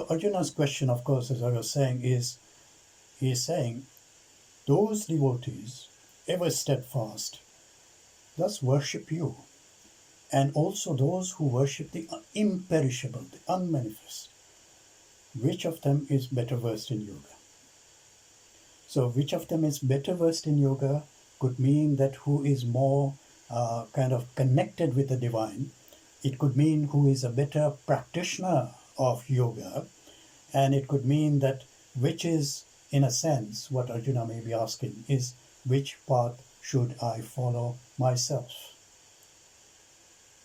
Arjuna's question, of course, as I was saying, he is saying, those devotees, ever steadfast, thus worship you, and also those who worship the imperishable, the unmanifest. Which of them is better versed in yoga? So which of them is better versed in yoga could mean that who is more kind of connected with the divine. It could mean who is a better practitioner of yoga. And it could mean that which is, in a sense, what Arjuna may be asking is, which path should I follow myself?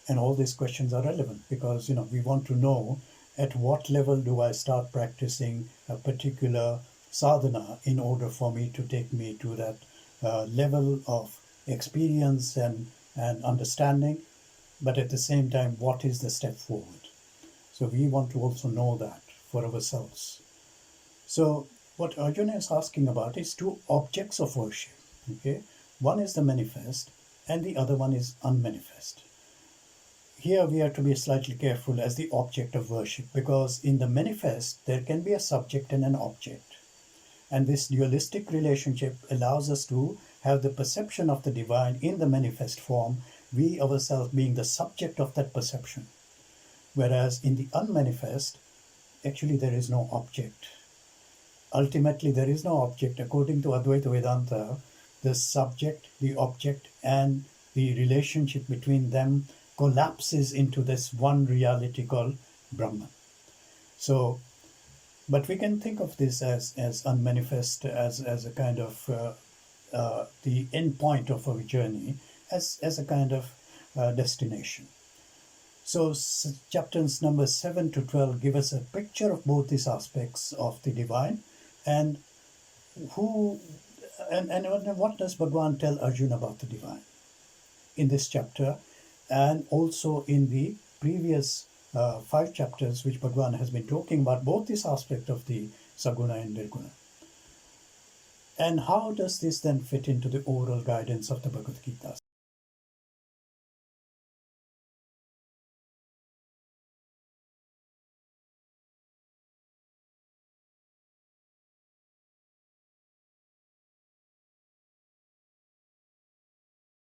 And all these questions are relevant because, we want to know at what level do I start practicing a particular sadhana in order for me to take me to that level of experience and understanding, but at the same time, what is the step forward? So we want to also know that for ourselves. So what Arjuna is asking about is two objects of worship. Okay, one is the manifest and the other one is unmanifest. Here we have to be slightly careful as the object of worship, because in the manifest there can be a subject and an object. And this dualistic relationship allows us to have the perception of the divine in the manifest form, we ourselves being the subject of that perception. Whereas in the unmanifest, actually there is no object. Ultimately there is no object. According to Advaita Vedanta, the subject, the object, and the relationship between them collapses into this one reality called Brahman. So, but we can think of this as unmanifest, as a kind of the end point of our journey, as a kind of destination. So chapters number 7 to 12 give us a picture of both these aspects of the divine, and what does Bhagwan tell Arjuna about the divine in this chapter, and also in the previous 5 chapters which Bhagwan has been talking about both this aspect of the Saguna and Nirguna. And how does this then fit into the overall guidance of the Bhagavad Gita?